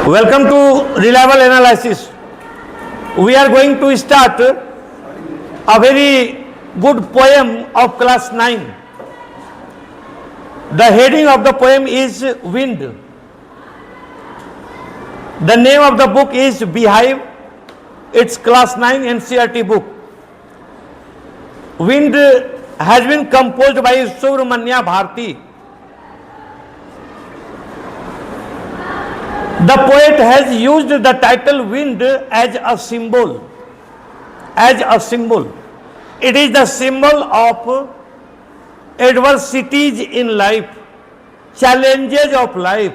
Welcome to Reliable Analysis. We are going to start a very good poem of class 9. The heading of the poem is Wind. The name of the book is Beehive. It's class 9 NCERT book. Wind has been composed by Subramanya Bharati. The poet has used the title wind as a symbol. It is the symbol of adversities in life, challenges of life.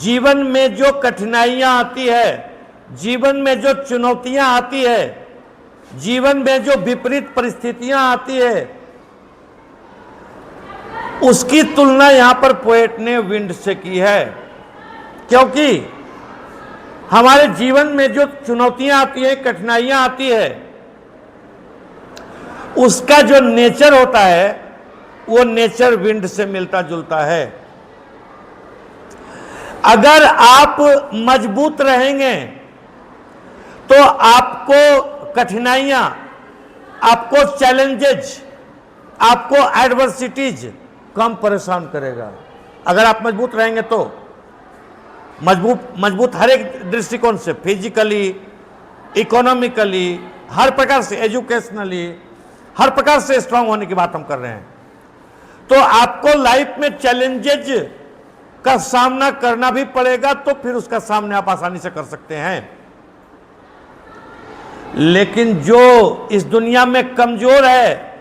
जीवन में जो कठिनाइयां आती है, जीवन में जो चुनौतियां आती है, जीवन में जो विपरीत परिस्थितियां आती है, उसकी तुलना यहां पर पोएट ने विंड से की है। क्योंकि हमारे जीवन में जो चुनौतियां आती है, कठिनाइयां आती है, उसका जो नेचर होता है वो नेचर विंड से मिलता जुलता है। अगर आप मजबूत रहेंगे तो आपको कठिनाइयां, आपको चैलेंजेस, आपको एडवर्सिटीज कम परेशान करेगा। अगर आप मजबूत रहेंगे तो मजबूत हर एक दृष्टिकोण से, फिजिकली, इकोनॉमिकली, हर प्रकार से, एजुकेशनली, हर प्रकार से स्ट्रांग होने की बात हम कर रहे हैं। तो आपको लाइफ में चैलेंजेज का सामना करना भी पड़ेगा, तो फिर उसका सामना आप आसानी से कर सकते हैं। लेकिन जो इस दुनिया में कमजोर है,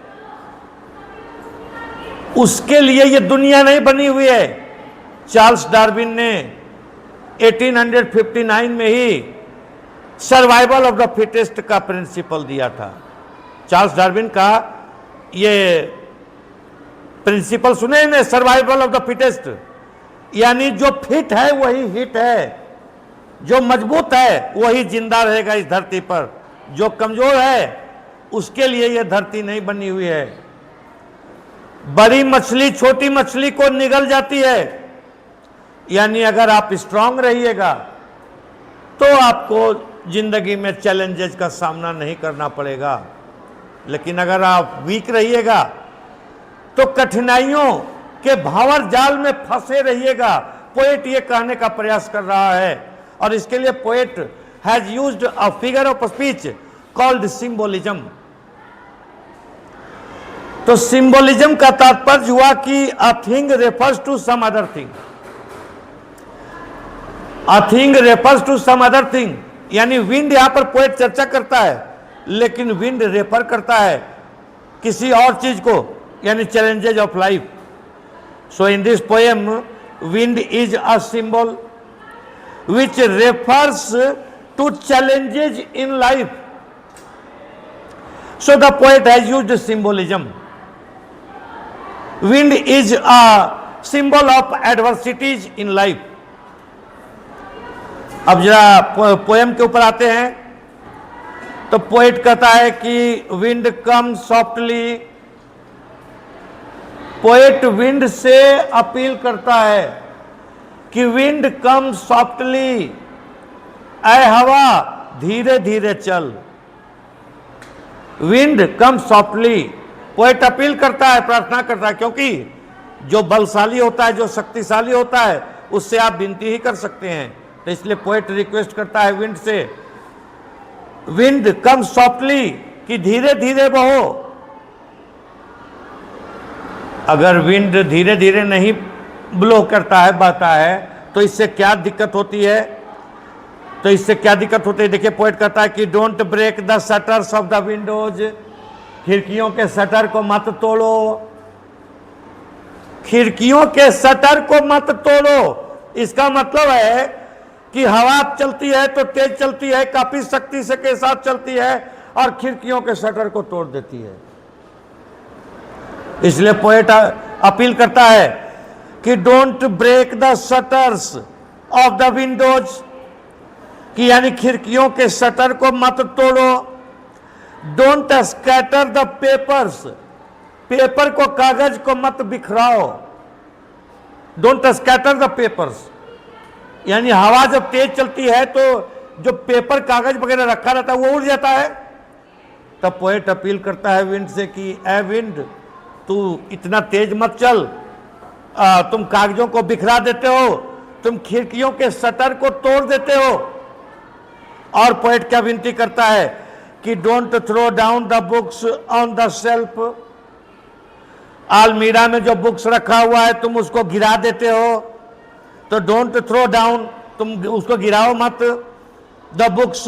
उसके लिए यह दुनिया नहीं बनी हुई है। चार्ल्स डार्विन ने 1859 में ही सर्वाइवल ऑफ द फिटेस्ट का प्रिंसिपल दिया था। चार्ल्स डार्विन का ये प्रिंसिपल सुने ने, सर्वाइवल ऑफ द फिटेस्ट, यानी जो फिट है वही हिट है, जो मजबूत है वही जिंदा रहेगा इस धरती पर, जो कमजोर है उसके लिए यह धरती नहीं बनी हुई है। बड़ी मछली छोटी मछली को निगल जाती है, यानी अगर आप स्ट्रांग रहिएगा तो आपको जिंदगी में चैलेंजेस का सामना नहीं करना पड़ेगा। लेकिन अगर आप वीक रहिएगा तो कठिनाइयों के भांवर जाल में फंसे रहिएगा। पोएट ये कहने का प्रयास कर रहा है, और इसके लिए poet has used a figure of speech called symbolism. तो सिंबोलिज्म का तात्पर्य हुआ कि a thing refers to some other thing, a thing refers to some other thing. यानी विंड यहां पर पोएट चर्चा करता है, लेकिन विंड रेफर करता है किसी और चीज को, यानी challenges of life. So in this poem wind is a symbol which refers to challenges in life. So the poet has used symbolism. Wind is a symbol of adversities in life. अब जरा poem के ऊपर आते हैं। तो poet कहता है कि wind come softly. Poet wind से अपील करता है कि विंड कम सॉफ्टली, ऐ हवा धीरे धीरे चल। Wind come softly, poet appeal करता है, प्रार्थना करता है, क्योंकि जो बलशाली होता है, जो शक्तिशाली होता है, उससे आप विनती ही कर सकते हैं। तो इसलिए पोएट रिक्वेस्ट करता है विंड से, विंड कम सॉफ्टली, कि धीरे धीरे बहो। अगर विंड धीरे धीरे नहीं ब्लो करता है, बहता है, तो इससे क्या दिक्कत होती है? तो इससे क्या दिक्कत होती है? देखिए पोएट कहता है कि don't break the shutters of the windows. खिड़कियों के शटर को मत तोड़ो, खिड़कियों के शटर को मत तोड़ो। इसका मतलब है कि हवा चलती है तो तेज चलती है, काफी शक्ति से के साथ चलती है, और खिड़कियों के शटर को तोड़ देती है। इसलिए पोएट अपील करता है कि don't break the shutters of the windows, कि यानी खिड़कियों के शटर को मत तोड़ो। Don't scatter the papers, paper को, कागज को मत बिखराओ। Don't scatter the papers. यानी हवा जब तेज चलती है तो जो पेपर कागज वगैरह रखा रहता है वो उड़ जाता है। तब पोएट अपील करता है विंड से कि ए विंड, तू इतना तेज मत चल, तुम कागजों को बिखरा देते हो, तुम खिड़कियों के शटर को तोड़ देते हो। और पोएट क्या विनती करता है कि don't throw down the books on the shelf. अलमीरा में जो बुक्स रखा हुआ है तुम उसको गिरा देते हो, तो डोंट थ्रो डाउन, तुम उसको गिराओ मत। The books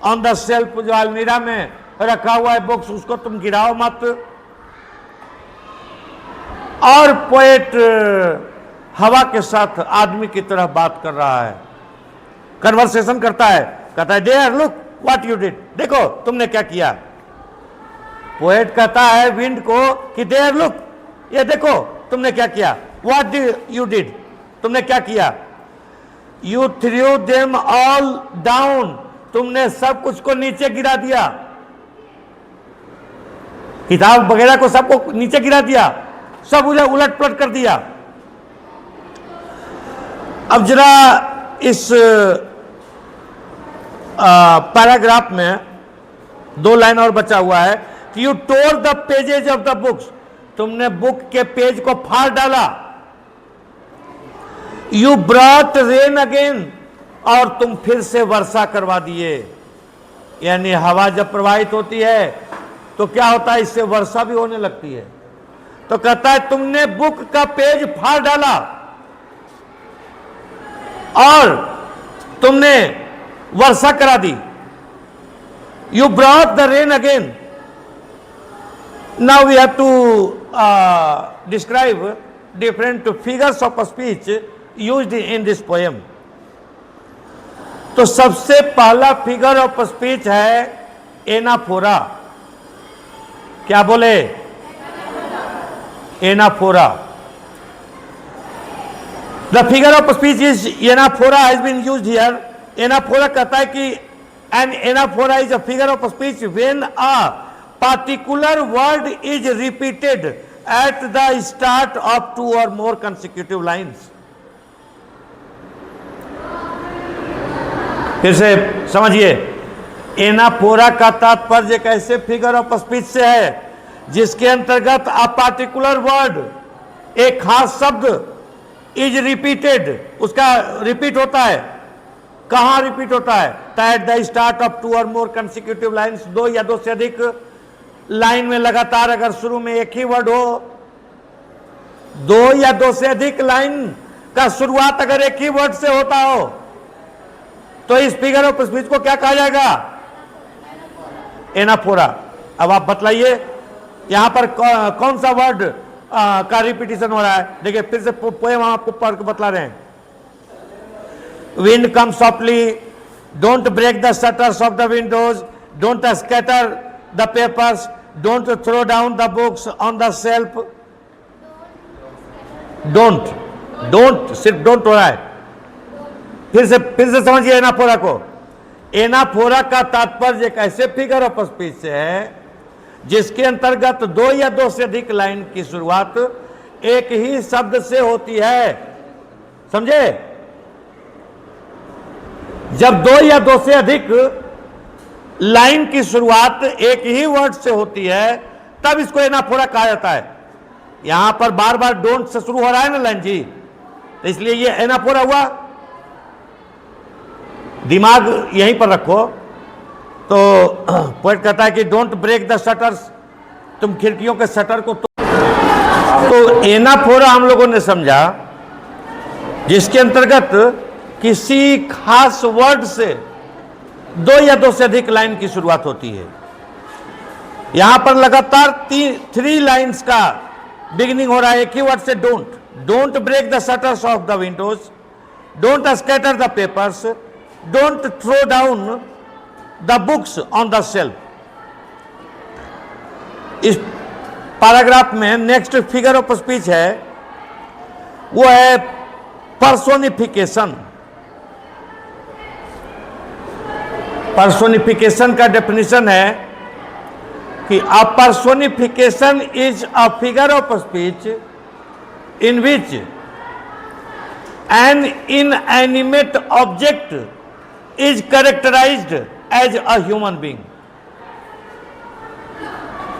on the shelf, जो अलमीरा में रखा हुआ है बुक्स, उसको तुम गिराओ मत। और पोएट हवा के साथ आदमी की तरह बात कर रहा है, कन्वर्सेशन करता है, कहता है there look what you did, देखो तुमने क्या किया। पोएट कहता है विंड को कि देयर लुक, ये देखो तुमने क्या किया। व्हाट यू डिड, तुमने क्या किया। You through them all down, तुमने सब कुछ को नीचे गिरा दिया, किताब वगैरह को सबको नीचे गिरा दिया, सब उलट पलट कर दिया। अब जरा इस पैराग्राफ में 2 लाइन और बचा हुआ है कि you tore the pages of the books, तुमने बुक के पेज को फाड़ डाला। यू ब्रॉट रेन अगेन, और तुम फिर से वर्षा करवा दिए। यानी हवा जब प्रवाहित होती है तो क्या होता है, इससे वर्षा भी होने लगती है। तो कहता है तुमने बुक का पेज फाड़ डाला और तुमने वर्षा करा दी। You brought the rain again. Now we have to describe different figures of speech used in this poem. तो सबसे पहला फिगर ऑफ स्पीच है एनाफोरा। क्या बोले, anaphora. The figure of speech is anaphora has been used here. Anaphora कहता है कि an anaphora is a figure of speech when a particular word is repeated at the start of 2 or more consecutive lines। फिर से समझिए, anaphora का तात्पर्य एक ऐसे फिगर ऑफ स्पीच से है जिसके अंतर्गत अ पार्टिकुलर वर्ड, एक खास शब्द इज रिपीटेड, उसका रिपीट होता है। कहां रिपीट होता है, एट द स्टार्ट ऑफ 2 और मोर कंसेक्यूटिव लाइन्स, 2 या 2 से अधिक लाइन में लगातार अगर शुरू में एक ही वर्ड हो, 2 या 2 से अधिक लाइन का शुरुआत अगर एक ही वर्ड से होता हो तो इस फिगर ऑफ स्पीच को क्या कहा जाएगा, एनाफोरा। अब आप बतलाइए यहां पर कौन सा वर्ड का रिपीटिशन हो रहा है। देखिए फिर से पोएम हम आपको पढ़ के बतला रहे हैं। Wind come softly, don't break the shutters of the windows, don't scatter the papers, don't throw down the books on the shelf. Don't सिर्फ डोंट हो रहा है। फिर से समझिए एनाफोरा को। एनाफोरा का तात्पर्य एक ऐसे फिगर ऑफ स्पीच से है जिसके अंतर्गत 2 या 2 से अधिक लाइन की शुरुआत एक ही शब्द से होती है। समझे, जब 2 या 2 से अधिक लाइन की शुरुआत एक ही वर्ड से होती है तब इसको एनाफोरा कहा जाता है। यहां पर बार बार डोंट से शुरू हो रहा है ना लाइन जी, तो इसलिए ये एनाफोरा हुआ। दिमाग यहीं पर रखो। तो पोएट कहता है कि डोंट ब्रेक द शटर्स, तुम खिड़कियों के शटर को तो एनाफोरा हम लोगों ने समझा जिसके अंतर्गत किसी खास वर्ड से 2 या 2 से अधिक लाइन की शुरुआत होती है। यहां पर लगातार 3 लाइन्स का बिगिनिंग हो रहा है एक ही वर्ड से, don't break the shutters of the windows, don't scatter the papers, don't throw down the books on the shelf. इस पैराग्राफ में नेक्स्ट फिगर ऑफ स्पीच है वो है पर्सोनिफिकेशन। पर्सोनिफिकेशन का डेफिनेशन है कि a personification is a figure of speech in which an inanimate object is characterised as a human being.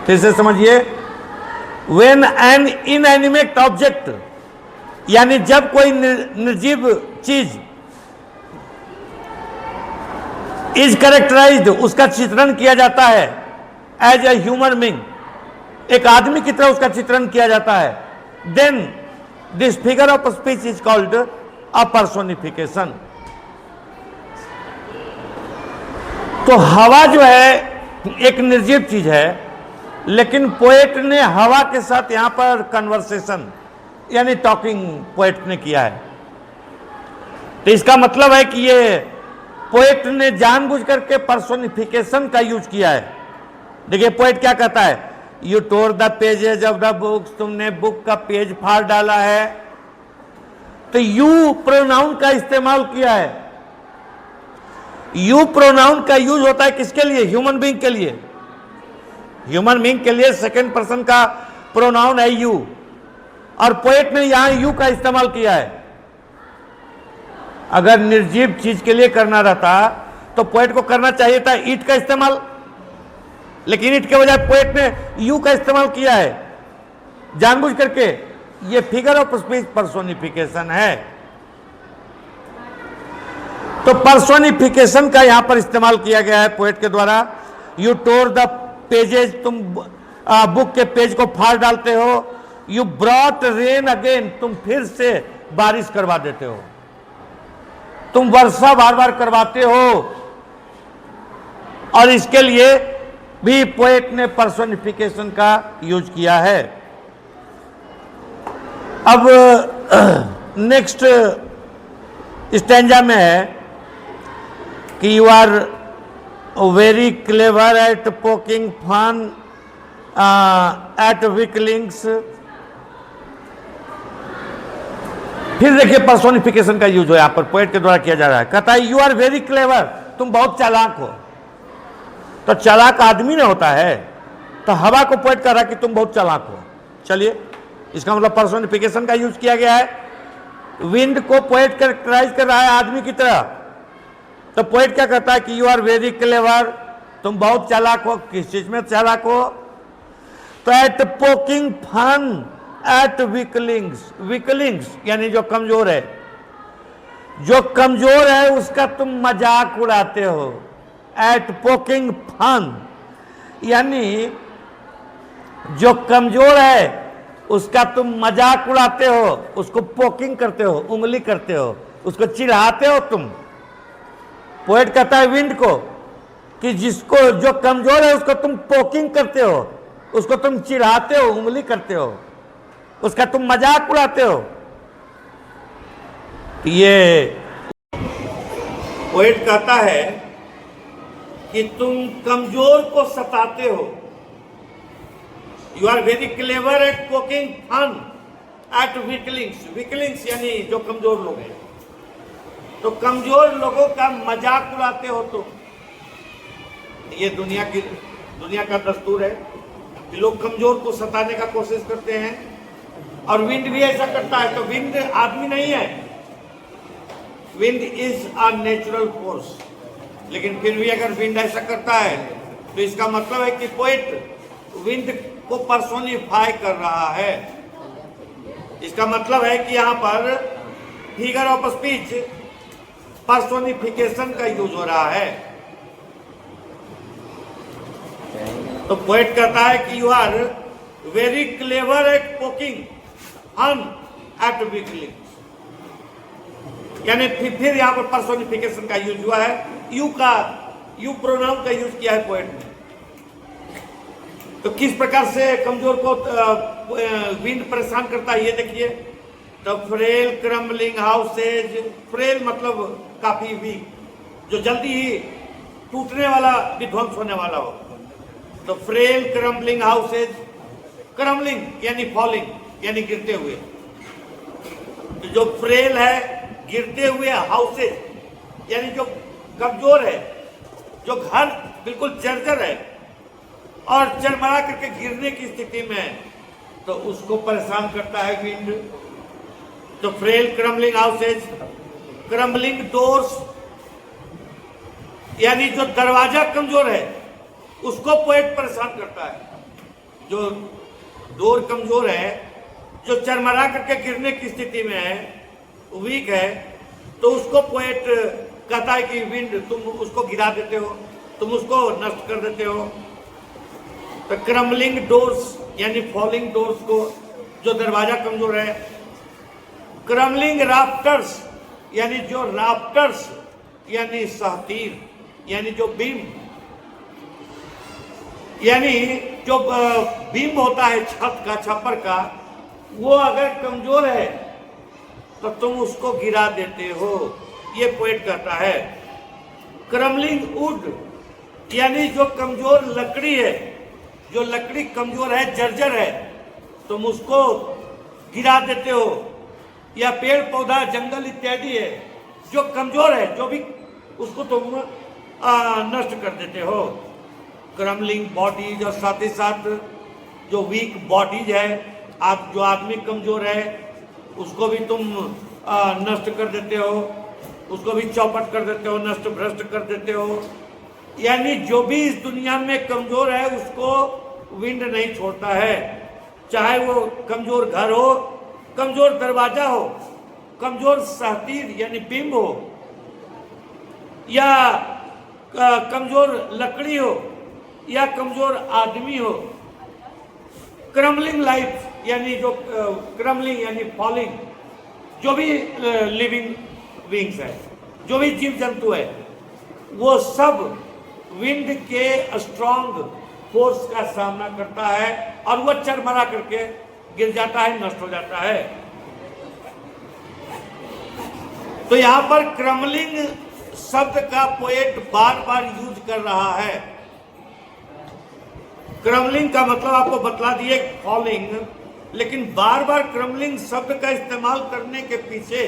फिर से समझिए, व्हेन एन इनएनिमेट ऑब्जेक्ट, यानी जब कोई निर्जीव चीज इज कैरेक्टराइज्ड, उसका चित्रण किया जाता है एज ए ह्यूमन बीइंग, एक आदमी की तरह उसका चित्रण किया जाता है, then this figure of speech is called a personification. तो हवा जो है एक निर्जीव चीज है, लेकिन पोएट ने हवा के साथ यहां पर कन्वर्सेशन यानी टॉकिंग पोएट ने किया है। तो इसका मतलब है कि ये पोएट ने जानबूझ करके पर्सोनिफिकेशन का यूज किया है। देखिए पोएट क्या कहता है, you tore the pages of the books, तुमने बुक का पेज फाड़ डाला है। तो यू प्रोनाउन का इस्तेमाल किया है। यू प्रोनाउन का यूज होता है किसके लिए? ह्यूमन बीइंग के लिए। ह्यूमन बीइंग के लिए सेकंड पर्सन का प्रोनाउन है यू, और पोएट ने यहां यू का इस्तेमाल किया है। अगर निर्जीव चीज के लिए करना रहता तो पोएट को करना चाहिए था ईट का इस्तेमाल, लेकिन ईट के बजाय पोएट ने यू का इस्तेमाल किया है जानबूझ करके। ये फिगर ऑफ स्पीच पर्सोनिफिकेशन है। तो पर्सोनिफिकेशन का यहां पर इस्तेमाल किया गया है पोएट के द्वारा। यू टोर द पेजेज, तुम बुक के पेज को फाड़ डालते हो। यू ब्रॉट रेन अगेन, तुम फिर से बारिश करवा देते हो, तुम वर्षा बार बार करवाते हो। और इसके लिए भी पोएट ने पर्सोनिफिकेशन का यूज किया है। अब नेक्स्ट स्टैंजा में है कि you are very clever at poking fun at weaklings. फिर देखिए पर्सोनिफिकेशन का यूज हो यहां पर पोएट के द्वारा किया जा रहा है। कहता है यू आर वेरी क्लेवर, तुम बहुत चालाक हो। तो चालाक आदमी ना होता है, तो हवा को पोएट कर रहा है कि तुम बहुत चालाक हो। चलिए, इसका मतलब पर्सोनिफिकेशन का यूज किया गया है। विंड को पोएट कैरेक्टराइज कर रहा है आदमी की तरह। तो पोएट क्या कहता है कि यू आर वेरी क्लेवर, तुम बहुत चालाक हो। किस चीज में चालाक हो? तो at poking fun at weaklings. Weaklings यानी जो कमजोर है, जो कमजोर है उसका तुम मजाक उड़ाते हो। एट पोकिंग फन यानी जो कमजोर है उसका तुम मजाक उड़ाते हो, उसको पोकिंग करते हो, उंगली करते हो, उसको चिढ़ाते हो तुम। पोएट कहता है विंड को कि जिसको जो कमजोर है उसको तुम पोकिंग करते हो, उसको तुम चिढ़ाते हो, उंगली करते हो, उसका तुम मजाक उड़ाते हो। ये पोएट कहता है कि तुम कमजोर को सताते हो। You are very clever at poking fun at weaklings. Weaklings यानी जो कमजोर लोग हैं, तो कमजोर लोगों का मजाक उड़ाते हो तुम। ये दुनिया का दस्तूर है कि लोग कमजोर को सताने का कोशिश करते हैं, और विंड भी ऐसा करता है। तो विंड आदमी नहीं है, wind is a natural force. लेकिन फिर भी अगर विंड ऐसा करता है तो इसका मतलब है कि पोएट विंड को पर्सोनिफाई कर रहा है। इसका मतलब है कि यहां पर फिगर ऑफ स्पीच पर्सोनिफिकेशन का यूज हो रहा है। तो पोएट कहता है कि you are very clever at poking fun at weaklings, यानी फिर यहां पर पर्सोनिफिकेशन का यूज हुआ है। यू प्रोनाउन का यूज किया है पोएट ने। तो किस प्रकार से कमजोर को विंड परेशान करता है ये देखिए। तो फ्रेल क्रम्बलिंग हाउसेज, फ्रेल मतलब काफी वीक, जो जल्दी ही टूटने वाला, विध्वंस होने वाला हो। तो फ्रेल क्रम्बलिंग हाउसेज, क्रम्बलिंग यानी फॉलिंग यानी गिरते हुए। तो जो फ्रेल है, गिरते हुए, हाउसेज यानी जो कमजोर है, जो घर बिल्कुल जर्जर है और चरमरा करके गिरने की स्थिति में है, तो उसको परेशान करता है विंड। तो frail crumbling houses, crumbling doors, यानी जो दरवाजा कमजोर है उसको पोएट परेशान करता है। जो डोर कमजोर है, जो चरमरा करके गिरने की स्थिति में है, वीक है, तो उसको पोएट कहता है कि विंड, तुम उसको गिरा देते हो, तुम उसको नष्ट कर देते हो। तो क्रम्बलिंग डोर्स यानी फॉलिंग डोर्स को, जो दरवाजा कमजोर है। क्रम्बलिंग राफ्टर्स यानी जो राफ्टर्स यानी सहतीर, यानी जो बीम, यानी जो बीम होता है छत का, छप्पर का, वो अगर कमजोर है तो तुम उसको गिरा देते हो, ये पोएट कहता है। क्रम्बलिंग वुड यानी जो कमजोर लकड़ी है, जो लकड़ी कमजोर है, जर्जर है, तुम उसको गिरा देते हो। या पेड़ पौधा जंगल इत्यादि है जो कमजोर है, जो भी, उसको तुम नष्ट कर देते हो। क्रम्बलिंग बॉडीज, और साथ ही साथ जो वीक बॉडीज है, आप जो आदमी कमजोर है उसको भी तुम नष्ट कर देते हो, उसको भी चौपट कर देते हो, नष्ट भ्रष्ट कर देते हो। यानी जो भी इस दुनिया में कमजोर है उसको विंड नहीं छोड़ता है, चाहे वो कमजोर घर हो, कमजोर दरवाजा हो, कमजोर सहतीर यानी बिंब हो, या कमजोर लकड़ी हो, या कमजोर आदमी हो। क्रम्बलिंग लाइफ यानी जो क्रम्बलिंग यानी फॉलिंग, जो भी लिविंग बीइंग्स है, जो भी जीव जंतु है, वो सब विंड के स्ट्रॉन्ग फोर्स का सामना करता है और वो चरमरा करके गिर जाता है, नष्ट हो जाता है। तो यहां पर क्रम्बलिंग शब्द का पोएट बार बार यूज कर रहा है। क्रम्बलिंग का मतलब आपको बतला दिए, फॉलिंग, लेकिन बार बार क्रम्बलिंग शब्द का इस्तेमाल करने के पीछे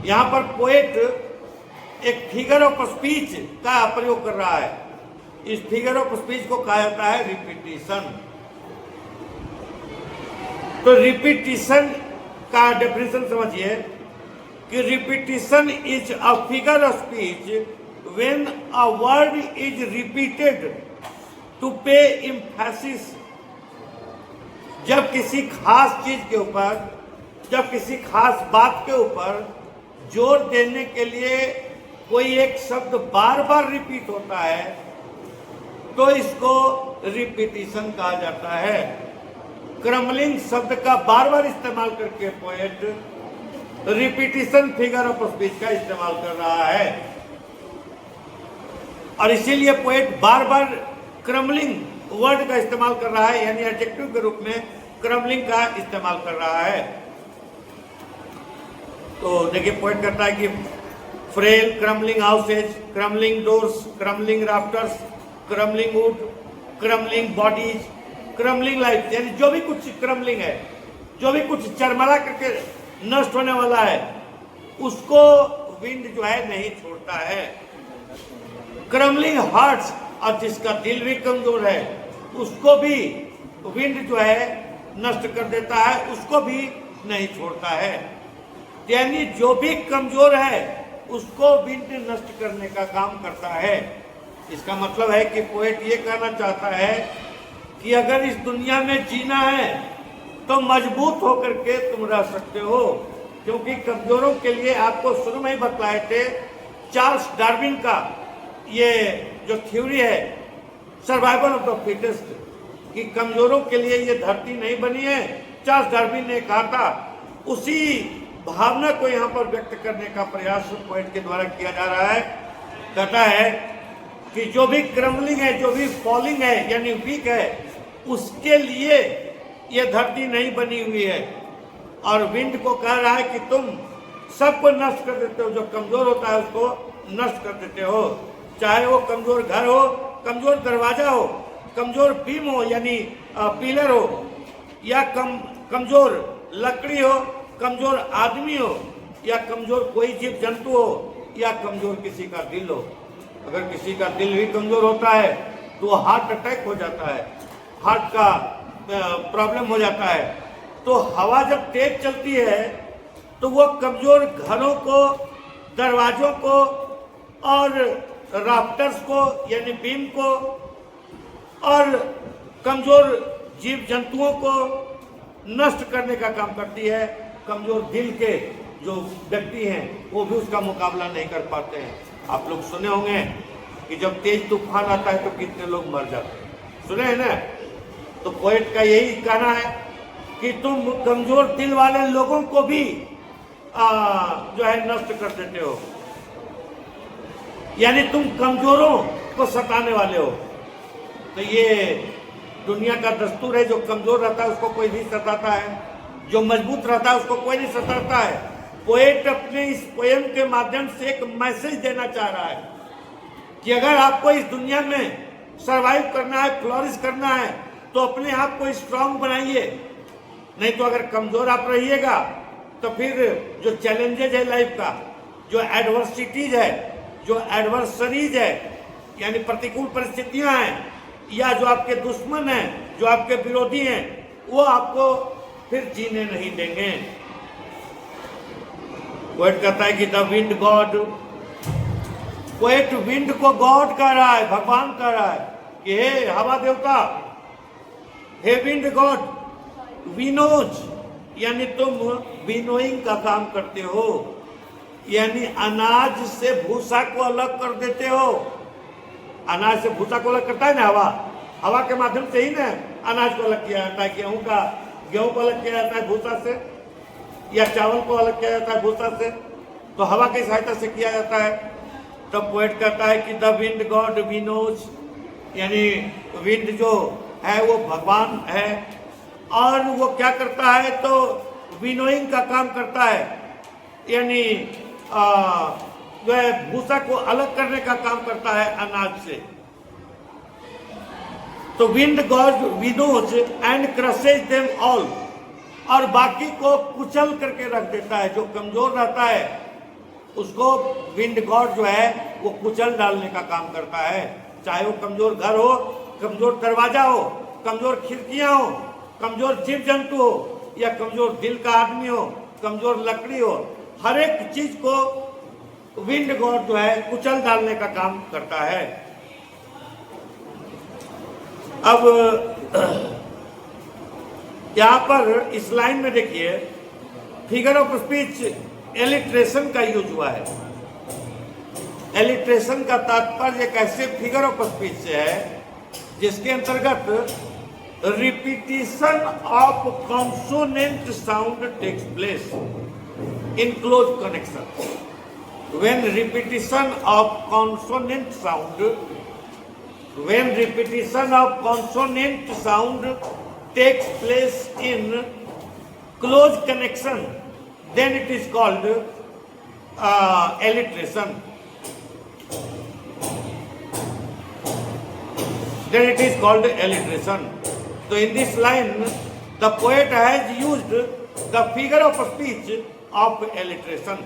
यहां पर पोएट एक फिगर ऑफ स्पीच का प्रयोग कर रहा है। इस फिगर ऑफ स्पीच को कहा जाता है रिपीटिशन। तो रिपीटिशन का डेफिनेशन समझिए कि repetition is a figure of speech when a word is repeated to pay emphasis. जब किसी खास चीज के ऊपर, जब किसी खास बात के ऊपर जोर देने के लिए कोई एक शब्द बार बार रिपीट होता है तो इसको रिपीटिशन कहा जाता है। क्रम्बलिंग शब्द का बार बार इस्तेमाल करके poet repetition figure of speech का इस्तेमाल कर रहा है, और इसीलिए पोएट बार बार क्रम्बलिंग वर्ड का इस्तेमाल कर रहा है, यानी एडजेक्टिव के रूप में क्रम्बलिंग का इस्तेमाल कर रहा है। तो देखिए पोएट कहता है कि frail crumbling houses, crumbling doors, crumbling rafters, crumbling wood, crumbling bodies, crumbling life, यानी जो भी कुछ क्रम्बलिंग है, जो भी कुछ चरमरा करके नष्ट होने वाला है, उसको विंड जो है नहीं छोड़ता है। क्रम्बलिंग हार्ट्स, और जिसका दिल भी कमजोर है उसको भी विंड जो है नष्ट कर देता है, उसको भी नहीं छोड़ता है। यानी जो भी कमजोर है उसको विंड नष्ट करने का काम करता है। इसका मतलब है कि पोएट ये कहना चाहता है कि अगर इस दुनिया में जीना है तो मजबूत होकर के तुम रह सकते हो, क्योंकि कमजोरों के लिए आपको शुरू में ही बतलाए थे चार्ल्स डार्विन का ये जो थ्योरी है सर्वाइवल ऑफ द फिटेस्ट, कि कमजोरों के लिए ये धरती नहीं बनी है, चार्ल्स डार्विन ने कहा था। उसी भावना को यहाँ पर व्यक्त करने का प्रयास पोएट के द्वारा किया जा रहा है। कहता है कि जो भी क्रम्बलिंग है, जो भी फॉलिंग है यानी वीक है, उसके लिए ये धरती नहीं बनी हुई है, और विंड को कह रहा है कि तुम सबको नष्ट कर देते हो, जो कमजोर होता है उसको नष्ट कर देते हो, चाहे वो कमजोर घर हो, कमजोर दरवाजा हो, कमजोर बीम हो यानी पिलर हो, या कमजोर लकड़ी हो, कमजोर आदमी हो, या कमजोर कोई जीव जंतु हो, या कमजोर किसी का दिल हो। अगर किसी का दिल भी कमजोर होता है तो हार्ट अटैक हो जाता है, हार्ट का प्रॉब्लम हो जाता है। तो हवा जब तेज चलती है तो वो कमजोर घरों को, दरवाजों को और राफ्टर्स को यानी बीम को और कमजोर जीव जंतुओं को नष्ट करने का काम करती है। कमजोर दिल के जो व्यक्ति हैं वो भी उसका मुकाबला नहीं कर पाते हैं। आप लोग सुने होंगे कि जब तेज तूफान आता है तो कितने लोग मर जाते हैं, सुने हैं ना। तो पोएट का यही कहना है कि तुम कमजोर दिल वाले लोगों को भी जो है नष्ट कर देते हो, यानी तुम कमजोरों को सताने वाले हो। तो ये दुनिया का दस्तूर है, जो कमजोर रहता है उसको कोई नहीं सताता है, जो मजबूत रहता है उसको कोई नहीं सताता है। पोएट अपने इस पोएम के माध्यम से एक मैसेज देना चाह रहा है कि अगर आपको इस दुनिया में सरवाइव करना है, फ्लोरिश करना है, तो अपने आप को स्ट्रांग बनाइए। नहीं तो अगर कमजोर आप रहिएगा तो फिर जो चैलेंजेज है लाइफ का, जो एडवर्सिटीज है, जो एडवर्सरीज है यानी प्रतिकूल परिस्थितियां हैं, या जो आपके दुश्मन हैं, जो आपके विरोधी हैं, वो आपको फिर जीने नहीं देंगे। पोएट कहता है कि the wind God, poet wind को गॉड कह रहा है, भगवान कह रहा है कि हे हवा देवता, हे विंड गॉड, विनोज यानी तुम विनोइंग का काम करते हो, यानी अनाज से भूसा को अलग कर देते हो। अनाज से भूसा को अलग करता है ना हवा, हवा के माध्यम से ही ना अनाज को अलग किया जाता है। गेहूं को अलग किया जाता है भूसा से, या चावल को अलग किया जाता है भूसा से, तो हवा की सहायता से किया जाता है। तो पोएट कहता है कि द विंड गॉड विनोज, यानी विंड जो है वो भगवान है, और वो क्या करता है तो विनोइंग का काम करता है, यानी जो है भूसा को अलग करने का काम करता है अनाज से। तो wind god winnows and crushes them all, और बाकी को कुचल करके रख देता है। जो कमजोर रहता है उसको विंड गॉड जो है वो कुचल डालने का काम करता है। चाहे वो कमजोर घर हो, कमजोर दरवाजा हो, कमजोर खिड़कियां हो, कमजोर जीव जंतु हो, या कमजोर दिल का आदमी हो, कमजोर लकड़ी हो, हर एक चीज को विंड गॉड जो है कुचल डालने का काम करता है। अब यहां पर इस लाइन में देखिए फिगर ऑफ स्पीच एलिट्रेशन का यूज हुआ है। एलिट्रेशन का तात्पर्य एक ऐसे फिगर ऑफ स्पीच से है जिसके अंतर्गत repetition of consonant sound takes place in close connection. When repetition of consonant sound takes place in close connection, then it is called alliteration. So in this line, the poet has used the figure of speech of alliteration.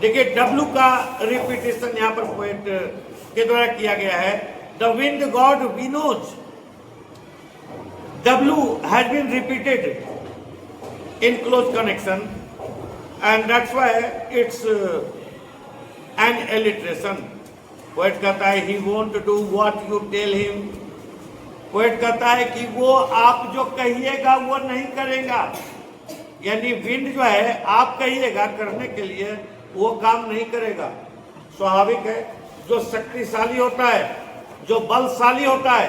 देखिए W का repetition यहाँ पर poet के द्वारा किया गया है। The wind god winnows, W has been repeated in close connection and that's why it's an alliteration. Poet कहता है he won't do what you tell him. Poet कहता है कि वो आप जो कहिएगा वो नहीं करेगा, यानी विंड जो है आप कहिएगा करने के लिए वो काम नहीं करेगा। स्वाभाविक है, जो शक्तिशाली होता है, जो बलशाली होता है,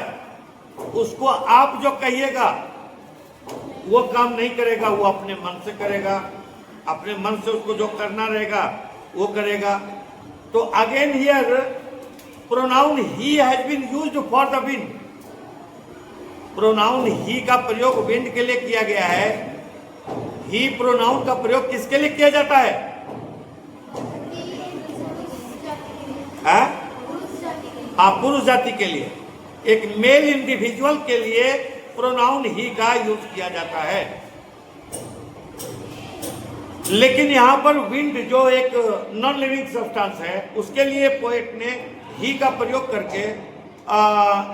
उसको आप जो कहिएगा वो काम नहीं करेगा, वो अपने मन से करेगा, अपने मन से उसको जो करना रहेगा वो करेगा। तो again here pronoun he has been used for the wind. Pronoun he का प्रयोग विंड के लिए किया गया है। ही प्रोनाउन का प्रयोग किसके लिए किया जाता है? पुरुष जाति के लिए, एक मेल इंडिविजुअल के लिए प्रोनाउन ही का यूज किया जाता है। लेकिन यहां पर विंड जो एक नॉन लिविंग सब्सटेंस है उसके लिए पोएट ने ही का प्रयोग करके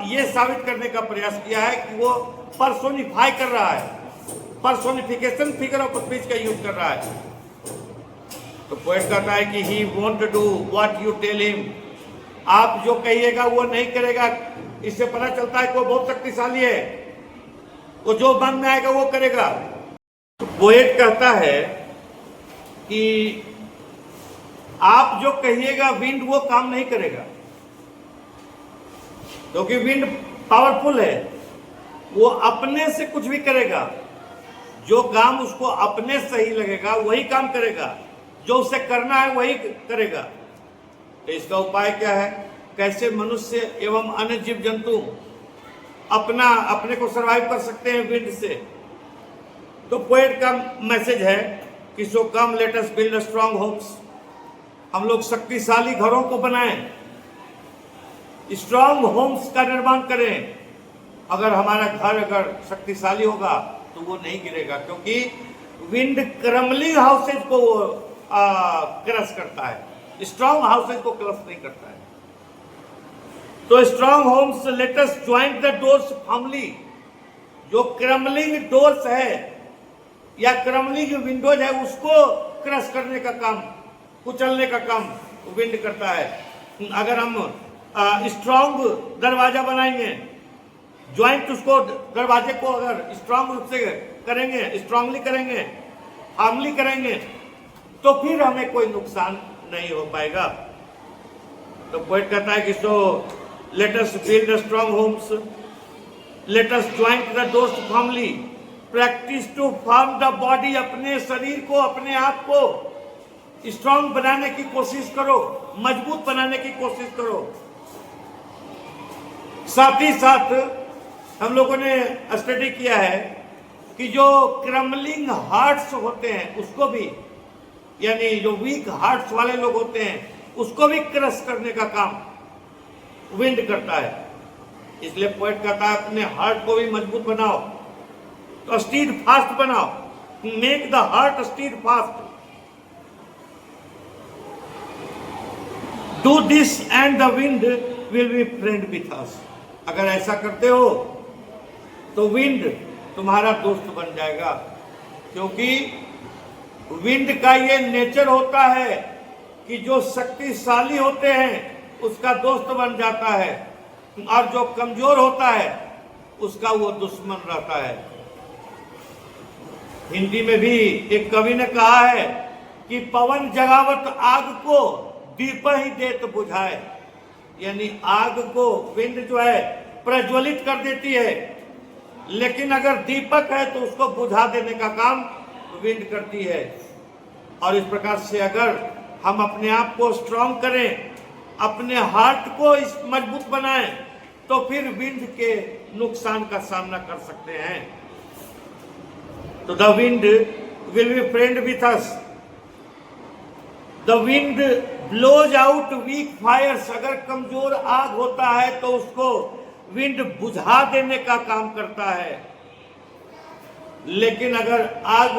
ये साबित करने का प्रयास किया है कि वो पर्सोनिफाई कर रहा है, पर्सोनिफिकेशन फिगर ऑफ स्पीच का यूज कर रहा है। तो पोएट कहता है कि he won't do what you tell him, आप जो कहिएगा वो नहीं करेगा। इससे पता चलता है कि वो बहुत शक्तिशाली है, वो जो मन में आएगा वो करेगा। तो पोएट कहता है कि आप जो कहिएगा विंड वो काम नहीं करेगा, क्योंकि विंड पावरफुल है, वो अपने से कुछ भी करेगा। जो काम उसको अपने सही लगेगा वही काम करेगा, जो उसे करना है वही करेगा। तो इसका उपाय क्या है? कैसे मनुष्य एवं अन्य जीव जंतु अपने को सरवाइव कर सकते हैं विंड से? तो पोएट का मैसेज है कि so come let us build strong homes, हम लोग शक्तिशाली घरों को बनाएं, स्ट्रॉन्ग होम्स का निर्माण करें। अगर हमारा घर अगर शक्तिशाली होगा तो वो नहीं गिरेगा, क्योंकि विंड क्रम्बलिंग हाउसेज को क्रश करता है, स्ट्रॉन्ग हाउसेज को क्रश नहीं करता है। तो strong homes let us join the doors firmly. जो क्रम्बलिंग डोर्स है या क्रम्बलिंग विंडोज है उसको क्रश करने का काम, कुचलने का काम विंड करता है। अगर हम स्ट्रॉन्ग दरवाजा बनाएंगे, ज्वाइंट उसको दरवाजे को अगर स्ट्रॉन्ग रूप से करेंगे, स्ट्रांगली करेंगे, हार्मली करेंगे, तो फिर हमें कोई नुकसान नहीं हो पाएगा। तो पोएट कहता है कि so let us build strong homes, let us joint the doors firmly, practise to form the body. अपने शरीर को, अपने आप को स्ट्रॉन्ग बनाने की कोशिश करो, मजबूत बनाने की कोशिश करो। साथ ही साथ हम लोगों ने स्टडी किया है कि जो क्रम्बलिंग हार्ट्स होते हैं उसको भी, यानी जो वीक हार्ट्स वाले लोग होते हैं उसको भी क्रश करने का काम विंड करता है। इसलिए पोएट कहता है अपने हार्ट को भी मजबूत बनाओ, तो स्टीड फास्ट बनाओ, make the heart stead fast. Do this and the wind will be friend with अस। अगर ऐसा करते हो तो विंड तुम्हारा दोस्त बन जाएगा, क्योंकि विंड का ये नेचर होता है कि जो शक्तिशाली होते हैं उसका दोस्त बन जाता है, और जो कमजोर होता है उसका वो दुश्मन रहता है। हिंदी में भी एक कवि ने कहा है कि पवन जगावत आग को दीप ही देत बुझाए, यानी आग को विंड जो है प्रज्वलित कर देती है, लेकिन अगर दीपक है तो उसको बुझा देने का काम विंड करती है। और इस प्रकार से अगर हम अपने आप को स्ट्रांग करें, अपने हार्ट को मजबूत बनाएं, तो फिर विंड के नुकसान का सामना कर सकते हैं। तो the wind will be friend with us. The wind blows out weak fires. अगर कमजोर आग होता है तो उसको विंड बुझा देने का काम करता है, लेकिन अगर आग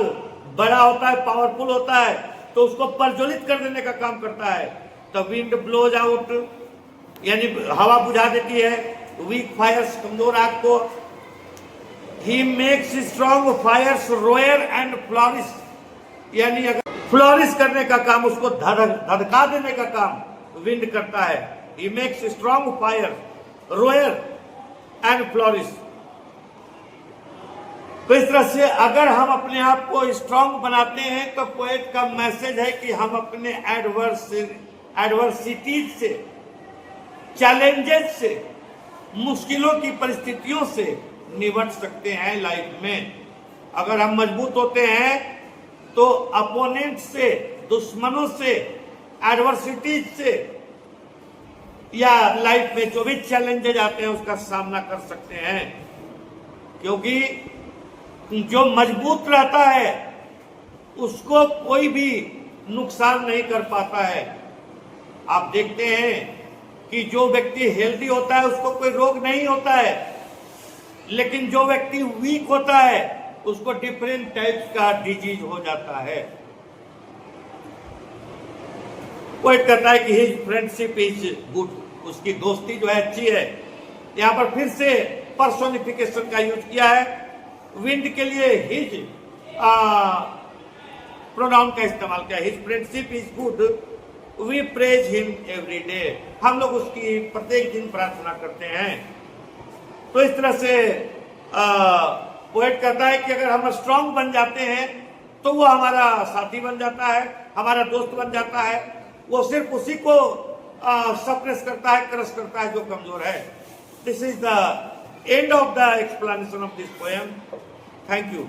बड़ा होता है, पावरफुल होता है, तो उसको प्रज्वलित कर देने का काम करता है। तो विंड ब्लोज आउट यानी हवा बुझा देती है वीक फायर्स, कमजोर आग को। He makes strong fires roar and flourish, यानी अगर फ्लॉरिश करने का काम, उसको धधका देने का काम विंड करता है। He makes strong fire roar and flourish. तो इस तरह से अगर हम अपने आप को स्ट्रांग बनाते हैं तो पोएट का मैसेज है कि हम अपने एडवर्सिटीज से, चैलेंजेस से, मुश्किलों की परिस्थितियों से निपट सकते हैं लाइफ में। अगर हम मजबूत होते हैं तो अपोनेंट से, दुश्मनों से, एडवर्सिटीज से या लाइफ में जो भी चैलेंजेस आते हैं उसका सामना कर सकते हैं, क्योंकि जो मजबूत रहता है उसको कोई भी नुकसान नहीं कर पाता है। आप देखते हैं कि जो व्यक्ति हेल्दी होता है उसको कोई रोग नहीं होता है, लेकिन जो व्यक्ति वीक होता है उसको डिफरेंट टाइप्स का डिजीज हो जाता है। कोई कहता है कि हिज फ्रेंडशिप इज गुड, उसकी दोस्ती जो है अच्छी है। यहां पर फिर से पर्सोनिफिकेशन का यूज किया है विंड के लिए। हिज प्रोनाउन का इस्तेमाल किया, his friendship is good, we praise him every day, हम लोग उसकी प्रत्येक दिन प्रार्थना करते हैं। तो इस तरह से पोएट कहता है कि अगर हम स्ट्रांग बन जाते हैं तो वो हमारा साथी बन जाता है, हमारा दोस्त बन जाता है, वो सिर्फ उसी को सप्रेस करता है, क्रश करता है जो कमजोर है। This is the end of the explanation of this poem. Thank you.